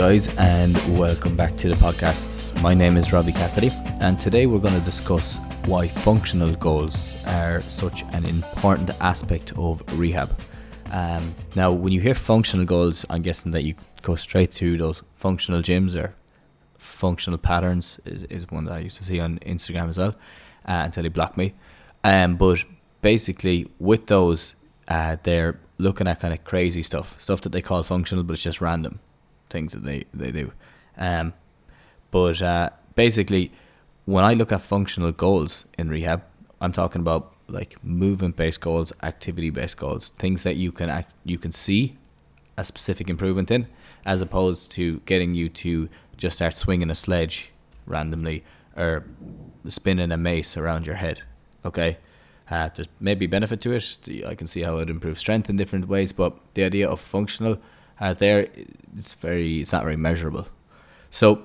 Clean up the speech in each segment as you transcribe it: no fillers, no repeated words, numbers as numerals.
guys, and welcome back to the podcast. My name is Robbie Cassidy, and today we're going to discuss why functional goals are such an important aspect of rehab. Now, when you hear functional goals, I'm guessing that you go straight to those functional gyms or functional patterns is one that I used to see on Instagram as well, until he blocked me. But basically, with those, they're looking at kind of crazy stuff that they call functional, but it's just random things that they do. But basically, when I look at functional goals in rehab, I'm talking about like movement-based goals, activity-based goals, things that you can see a specific improvement in, as opposed to getting you to just start swinging a sledge randomly or spinning a mace around your head. Okay, there's maybe benefit to it. I can see how it improves strength in different ways, but the idea of functional it's not very measurable. So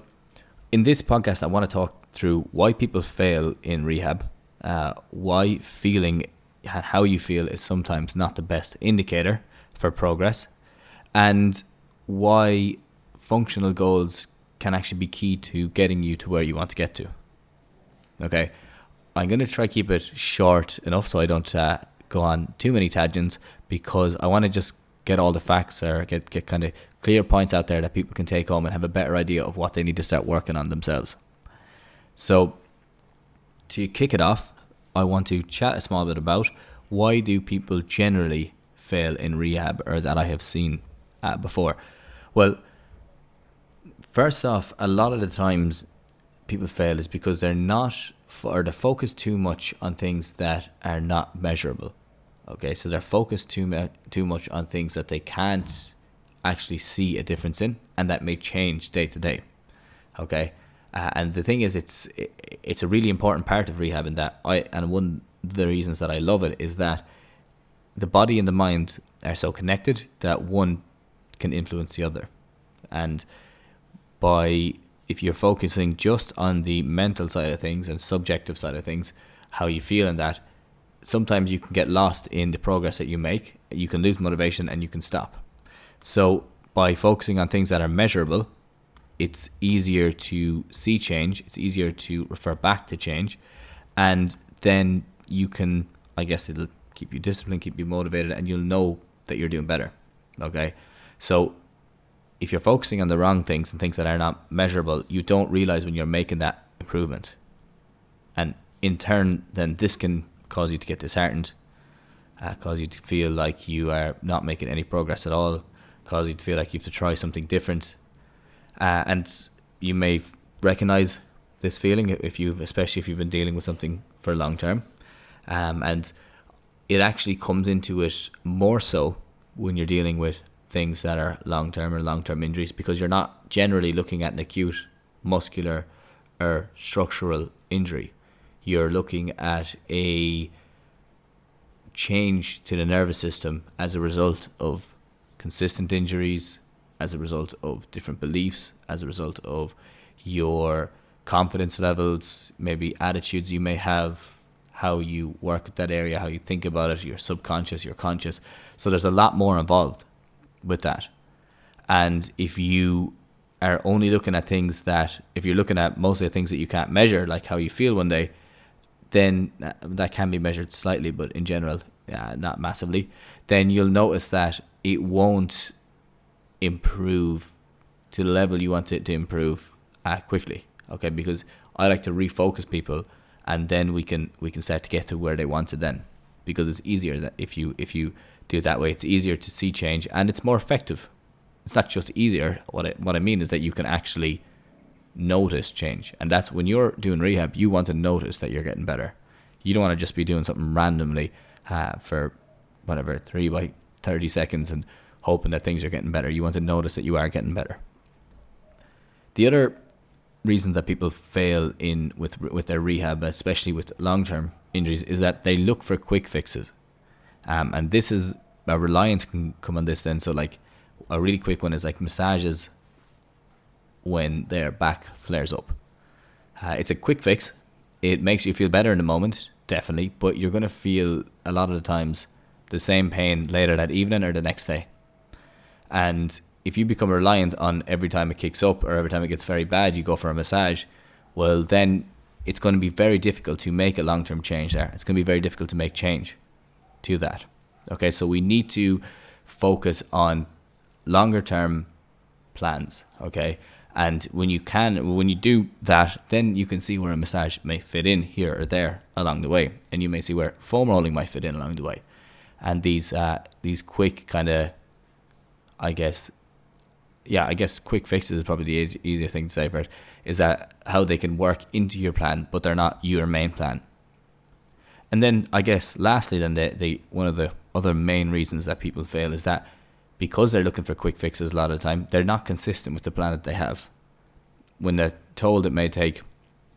in this podcast, I want to talk through why people fail in rehab, why feeling and how you feel is sometimes not the best indicator for progress, and why functional goals can actually be key to getting you to where you want to get to. Okay, I'm going to try keep it short enough so I don't go on too many tangents, because I want to just get all the facts or get kind of clear points out there that people can take home and have a better idea of what they need to start working on themselves. So to kick it off, I want to chat a small bit about why do people generally fail in rehab, or that I have seen before. Well, first off, a lot of the times people fail is because they're focused too much on things that are not measurable. Okay, so they're focused too much on things that they can't actually see a difference in, and that may change day to day. Okay, and the thing is, it's a really important part of rehab, in that one of the reasons that I love it is that the body and the mind are so connected that one can influence the other. And if you're focusing just on the mental side of things and subjective side of things, how you feel in that, sometimes you can get lost in the progress that you make. You can lose motivation and you can stop. So by focusing on things that are measurable, it's easier to see change. It's easier to refer back to change. And then you can, I guess it'll keep you disciplined, keep you motivated, and you'll know that you're doing better. Okay. So if you're focusing on the wrong things and things that are not measurable, you don't realize when you're making that improvement. And in turn, then this can cause you to get disheartened, cause you to feel like you are not making any progress at all, cause you to feel like you have to try something different. And you may recognize this feeling especially if you've been dealing with something for a long term. And it actually comes into it more so when you're dealing with things that are long-term or long-term injuries, because you're not generally looking at an acute muscular or structural injury. You're looking at a change to the nervous system as a result of consistent injuries, as a result of different beliefs, as a result of your confidence levels, maybe attitudes you may have, how you work with that area, how you think about it, your subconscious, your conscious. So there's a lot more involved with that. And if you are only looking at if you're looking at mostly things that you can't measure, like how you feel one day, then that can be measured slightly, but in general, not massively, then you'll notice that it won't improve to the level you want it to improve quickly. Okay, because I like to refocus people, and then we can start to get to where they want to then, because it's easier that if you do it that way, it's easier to see change and it's more effective. It's not just easier. What I mean is that you can actually notice change, and that's when you're doing rehab, you want to notice that you're getting better. You don't want to just be doing something randomly for whatever 3 by 30 seconds and hoping that things are getting better. You want to notice that you are getting better. The other reason that people fail in with their rehab, especially with long-term injuries, is that they look for quick fixes, and this is a reliance can come on this then. So like a really quick one is like massages when their back flares up. It's a quick fix. It makes you feel better in the moment, definitely, but you're going to feel a lot of the times the same pain later that evening or the next day. And if you become reliant on every time it kicks up or every time it gets very bad, you go for a massage, well, then it's going to be very difficult to make a long-term change there. It's going to be very difficult to make change to that. Okay, so we need to focus on longer-term plans, okay? And when you do that, then you can see where a massage may fit in here or there along the way. And you may see where foam rolling might fit in along the way. And these quick kind of, I guess quick fixes is probably the easier thing to say for it, is that how they can work into your plan, but they're not your main plan. And then I guess lastly, then the one of the other main reasons that people fail is that because they're looking for quick fixes a lot of the time, they're not consistent with the plan that they have. When they're told it may take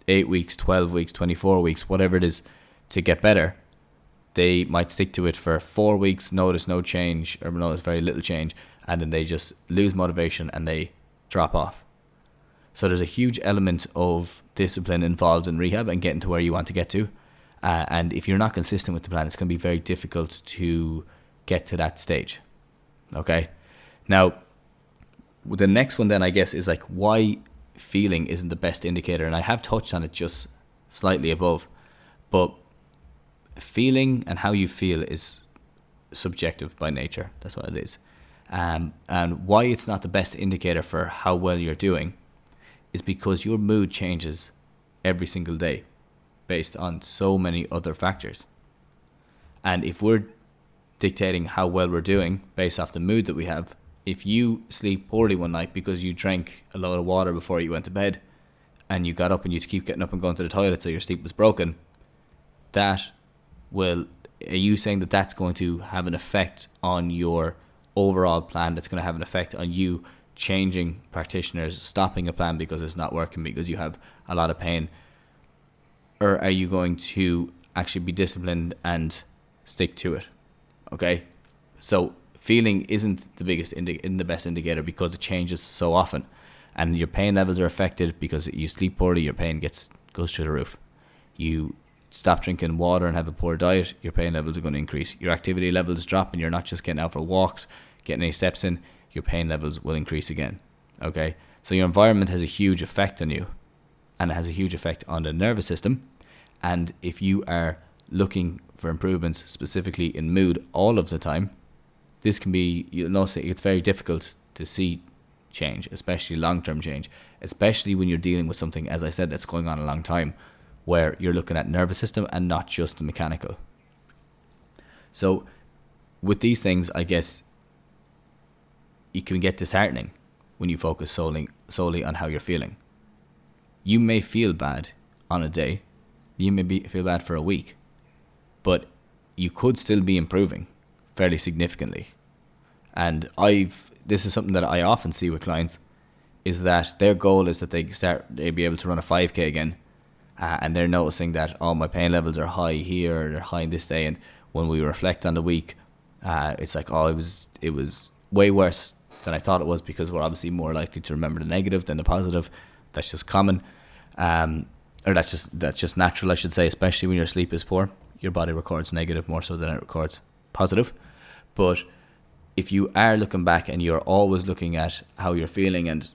8 weeks, 12 weeks, 24 weeks, whatever it is to get better, they might stick to it for 4 weeks, notice no change or notice very little change, and then they just lose motivation and they drop off. So there's a huge element of discipline involved in rehab and getting to where you want to get to. And if you're not consistent with the plan, it's going to be very difficult to get to that stage. Okay. Now, the next one then, I guess, is like why feeling isn't the best indicator. And I have touched on it just slightly above, but feeling and how you feel is subjective by nature. That's what it is. And why it's not the best indicator for how well you're doing is because your mood changes every single day based on so many other factors. And if we're dictating how well we're doing based off the mood that we have, if you sleep poorly one night because you drank a load of water before you went to bed and you got up and you keep getting up and going to the toilet so your sleep was broken, are you saying that that's going to have an effect on your overall plan? That's going to have an effect on you changing practitioners, stopping a plan because it's not working because you have a lot of pain? Or are you going to actually be disciplined and stick to it? Okay, so feeling isn't the best indicator because it changes so often, and your pain levels are affected because you sleep poorly. Your pain goes through the roof. You stop drinking water and have a poor diet, your pain levels are going to increase. Your activity levels drop, and you're not just getting out for walks, getting any steps in. Your pain levels will increase again. Okay, so your environment has a huge effect on you, and it has a huge effect on the nervous system. And if you are looking for improvements specifically in mood all of the time, this can be, it's very difficult to see change, especially long-term change, especially when you're dealing with something, as I said, that's going on a long time, where you're looking at nervous system and not just the mechanical. So with these things, I guess it can get disheartening when you focus solely on how you're feeling. You may feel bad on a day, you may feel bad for a week, but you could still be improving fairly significantly. And this is something that I often see with clients, is that their goal is that they be able to run a 5K again, and they're noticing that, my pain levels are high here, they're high in this day, and when we reflect on the week, it's like, it was way worse than I thought it was, because we're obviously more likely to remember the negative than the positive. That's just common, or that's just natural, I should say, especially when your sleep is poor. Your body records negative more so than it records positive. But if you are looking back and you're always looking at how you're feeling and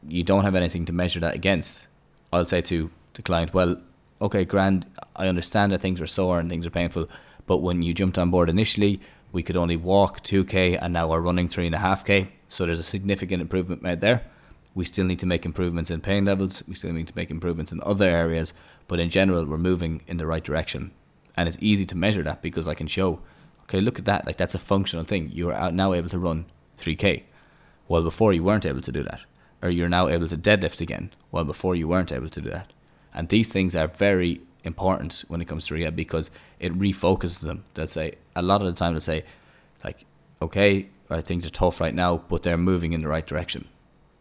you don't have anything to measure that against, I'll say to the client, well, okay, grand, I understand that things are sore and things are painful, but when you jumped on board initially, we could only walk 2K and now we're running 3.5K. So there's a significant improvement made there. We still need to make improvements in pain levels. We still need to make improvements in other areas. But in general, we're moving in the right direction. And it's easy to measure that because I can show, okay, look at that. Like, that's a functional thing. You are now able to run 3K. Well, before you weren't able to do that. Or you're now able to deadlift again. Well, before you weren't able to do that. And these things are very important when it comes to rehab because it refocuses them. They'll say, a lot of the time they'll say, like, okay, things are tough right now, but they're moving in the right direction.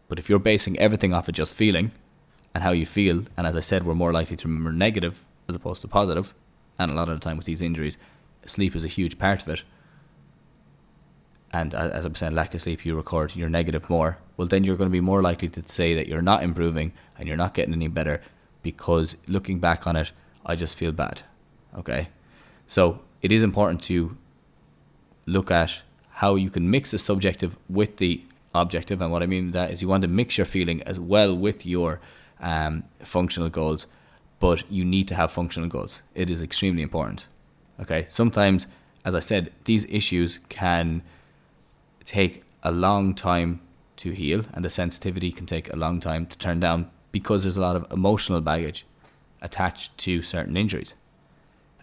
But if you're basing everything off of just feeling and how you feel, and as I said, we're more likely to remember negative as opposed to positive, and a lot of the time with these injuries, sleep is a huge part of it. And as I'm saying, lack of sleep, you record your negative more. Well, then you're going to be more likely to say that you're not improving and you're not getting any better because looking back on it, I just feel bad. Okay? So it is important to look at how you can mix the subjective with the objective. And what I mean by that is you want to mix your feeling as well with your functional goals, but you need to have functional goals. It is extremely important. Okay, sometimes, as I said, these issues can take a long time to heal, and the sensitivity can take a long time to turn down because there's a lot of emotional baggage attached to certain injuries.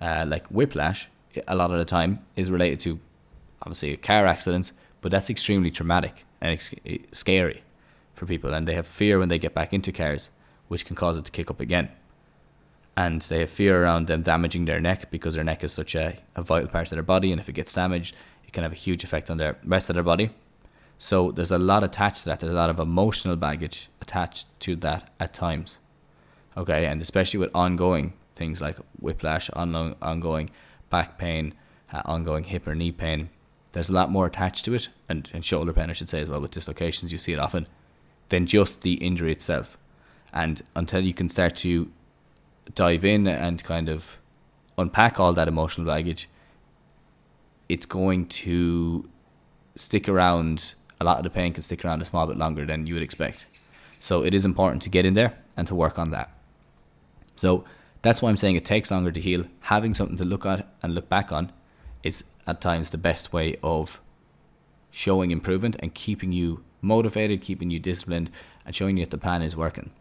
Like whiplash, a lot of the time is related to obviously a car accident, but that's extremely traumatic and scary for people, and they have fear when they get back into cars, which can cause it to kick up again. And they have fear around them damaging their neck because their neck is such a vital part of their body, and if it gets damaged, it can have a huge effect on the rest of their body. So there's a lot attached to that. There's a lot of emotional baggage attached to that at times. Okay, and especially with ongoing things like whiplash, ongoing back pain, ongoing hip or knee pain, there's a lot more attached to it, and shoulder pain I should say as well. With dislocations, you see it often, than just the injury itself. And until you can start to dive in and kind of unpack all that emotional baggage, it's going to stick around. A lot of the pain can stick around a small bit longer than you would expect. So it is important to get in there and to work on that. So that's why I'm saying it takes longer to heal. Having something to look at and look back on is at times the best way of showing improvement and keeping you motivated, keeping you disciplined, and showing you that the plan is working.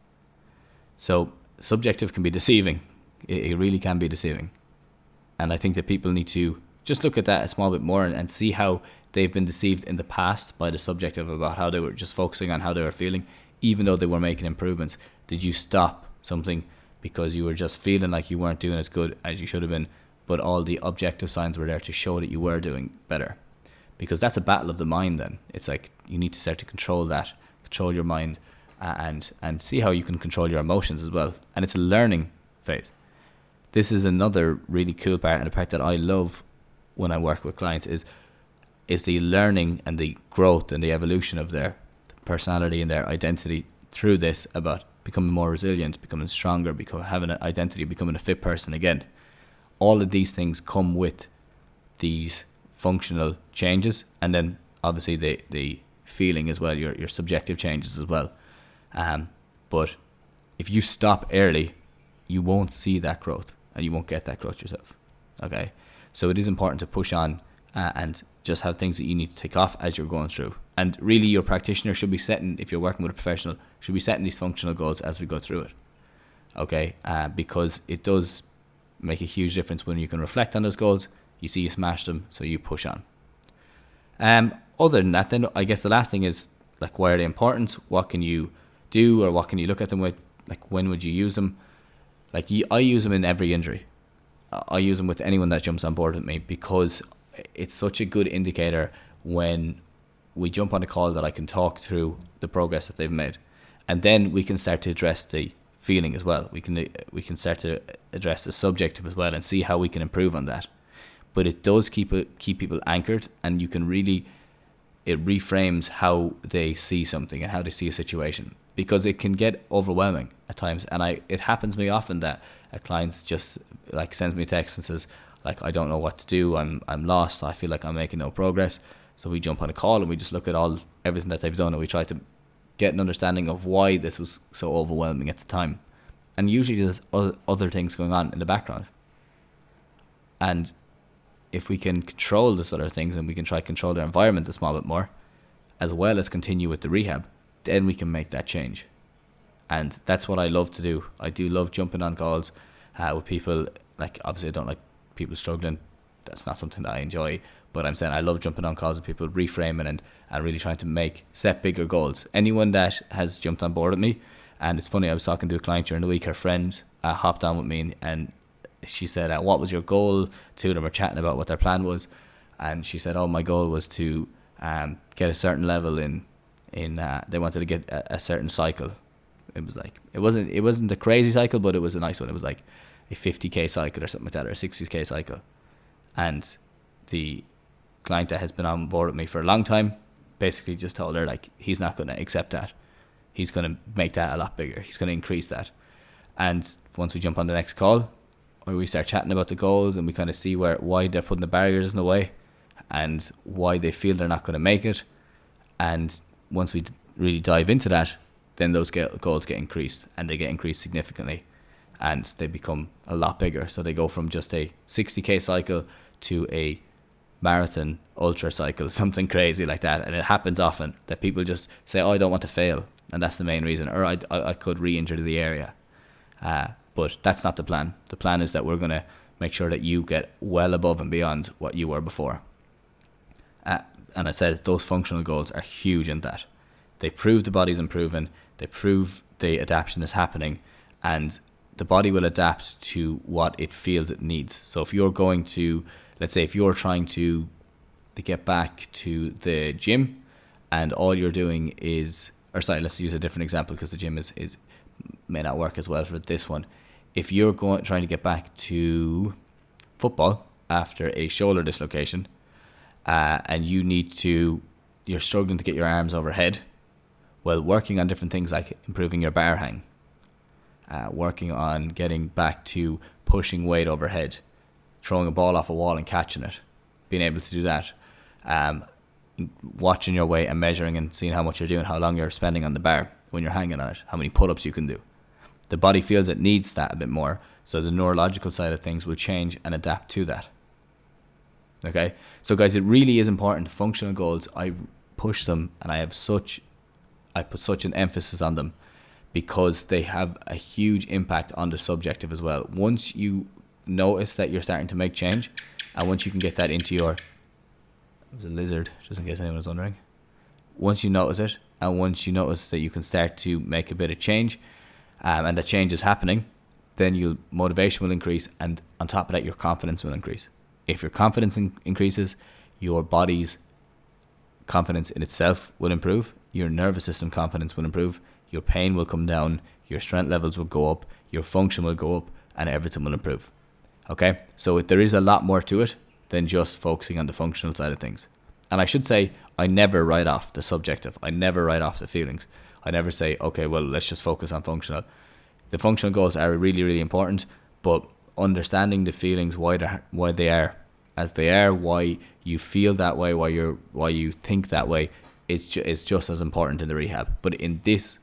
So subjective can be deceiving. It really can be deceiving. And I think that people need to just look at that a small bit more and see how they've been deceived in the past by the subjective about how they were just focusing on how they were feeling, even though they were making improvements. Did you stop something because you were just feeling like you weren't doing as good as you should have been, but all the objective signs were there to show that you were doing better? Because that's a battle of the mind then. It's like you need to start to control that, control your mind, and see how you can control your emotions as well. And it's a learning phase. This is another really cool part, and the part that I love when I work with clients is the learning and the growth and the evolution of their personality and their identity through this, about becoming more resilient, becoming stronger, having an identity, becoming a fit person again. All of these things come with these functional changes, and then obviously the feeling as well, your subjective changes as well. But if you stop early, you won't see that growth, and you won't get that growth yourself. Okay, so it is important to push on and just have things that you need to take off as you're going through. And really, your practitioner should be setting, if you're working with a professional, should be setting these functional goals as we go through it. Okay, because it does make a huge difference when you can reflect on those goals. You see you smashed them, so you push on. Other than that, then I guess the last thing is, like, why are they important? What can you do, or what can you look at them with? Like, when would you use them? Like, I use them in every injury. I use them with anyone that jumps on board with me, because it's such a good indicator when we jump on a call that I can talk through the progress that they've made, and then we can start to address the feeling as well. We can start to address the subjective as well and see how we can improve on that. But it does keep people anchored, and you can really, it reframes how they see something and how they see a situation, because it can get overwhelming at times. And it happens to me often that a client just like sends me a text and says, like, I don't know what to do, I'm lost, I feel like I'm making no progress. So we jump on a call and we just look at everything that they've done, and we try to get an understanding of why this was so overwhelming at the time. And usually there's other things going on in the background. And if we can control the sort of things, and we can try to control their environment a small bit more, as well as continue with the rehab, then we can make that change. And that's what I love to do. I do love jumping on calls with people. Like, obviously I don't like people struggling. That's not something that I enjoy. But I'm saying I love jumping on calls with people, reframing and really trying to set bigger goals. Anyone that has jumped on board with me, and it's funny, I was talking to a client during the week, her friend hopped on with me, and she said, what was your goal? Two of them were chatting about what their plan was, and she said, my goal was to get a certain level in they wanted to get a certain cycle. It was like, it wasn't a crazy cycle, but it was a nice one. It was like a 50k cycle or something like that, or a 60k cycle. And the client that has been on board with me for a long time basically just told her, like, he's not going to accept that. He's going to make that a lot bigger. He's going to increase that. And once we jump on the next call, where we start chatting about the goals, and we kind of see why they're putting the barriers in the way, and why they feel they're not going to make it, and once we really dive into that, then those goals get increased, and they get increased significantly, and they become a lot bigger. So they go from just a 60k cycle to a marathon ultra cycle, something crazy like that. And it happens often that people just say, oh, I don't want to fail, and that's the main reason, or I could re-injure the area. But that's not the plan. The plan is that we're going to make sure that you get well above and beyond what you were before. And I said those functional goals are huge in that. They prove the body's improving, they prove the adaptation is happening, and the body will adapt to what it feels it needs. So if you're going to, let's say if you're trying to get back to the gym, and all you're doing is, or sorry, let's use a different example because the gym is may not work as well for this one. If you're trying to get back to football after a shoulder dislocation, and you're struggling to get your arms overhead, well, working on different things like improving your bar hang, working on getting back to pushing weight overhead, throwing a ball off a wall and catching it, being able to do that, watching your weight and measuring and seeing how much you're doing, how long you're spending on the bar when you're hanging on it, how many pull-ups you can do. The body feels it needs that a bit more, so the neurological side of things will change and adapt to that. Okay, so guys, it really is important. Functional goals, I push them, and I put such an emphasis on them because they have a huge impact on the subjective as well. Once you notice that you're starting to make change, and once you can get that into your, there's a lizard, just in case anyone was wondering. Once you notice it, and once you notice that you can start to make a bit of change, and the change is happening, then your motivation will increase, and on top of that, your confidence will increase. If your confidence increases, your body's confidence in itself will improve, your nervous system confidence will improve, your pain will come down, your strength levels will go up, your function will go up, and everything will improve. Okay, so there is a lot more to it than just focusing on the functional side of things. And I should say, I never write off the subjective. I never write off the feelings. I never say, okay, well, let's just focus on functional. The functional goals are really, really important, but understanding the feelings, why they are as they are, why you feel that way, why you think that way, it's just as important in the rehab. But in this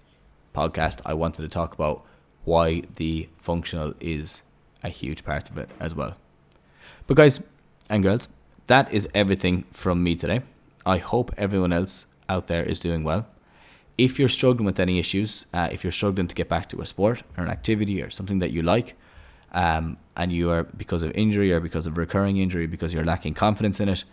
podcast, I wanted to talk about why the functional is a huge part of it as well. But guys and girls, that is everything from me today. I hope everyone else out there is doing well. If you're struggling with any issues, if you're struggling to get back to a sport or an activity or something that you like, and you are, because of injury or because of recurring injury, because you're lacking confidence in it,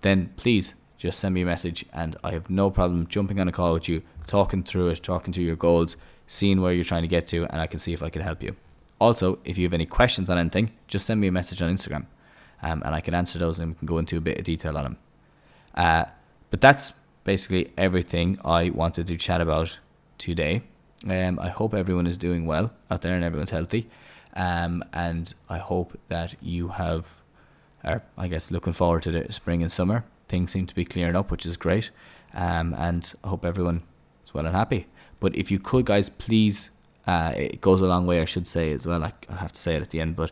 then please just send me a message, and I have no problem jumping on a call with you, talking through it, talking through your goals, seeing where you're trying to get to, and I can see if I can help you. Also, if you have any questions on anything, just send me a message on Instagram, and I can answer those, and we can go into a bit of detail on them. But that's basically everything I wanted to chat about today. I hope everyone is doing well out there and everyone's healthy. And I hope that you are, I guess, looking forward to the spring and summer. Things seem to be clearing up, which is great. And I hope everyone is well and happy. But if you could, guys, please, it goes a long way, I should say as well. I have to say it at the end, but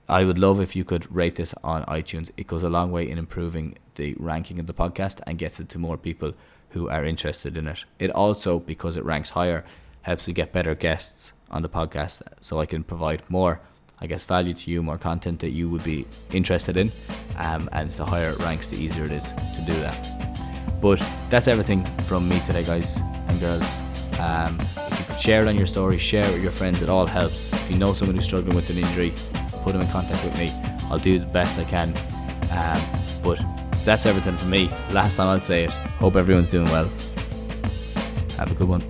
I would love if you could rate this on iTunes. It goes a long way in improving the ranking of the podcast and gets it to more people who are interested in it. It also, because it ranks higher, helps me get better guests on the podcast, so I can provide more, I guess, value to you, more content that you would be interested in, and the higher it ranks, the easier it is to do that. But that's everything from me today, guys and girls. If you could share it on your story, share it with your friends, it all helps. If you know someone who's struggling with an injury, put them in contact with me. I'll do the best I can. But that's everything from me. Last time I'll say it. Hope everyone's doing well. Have a good one.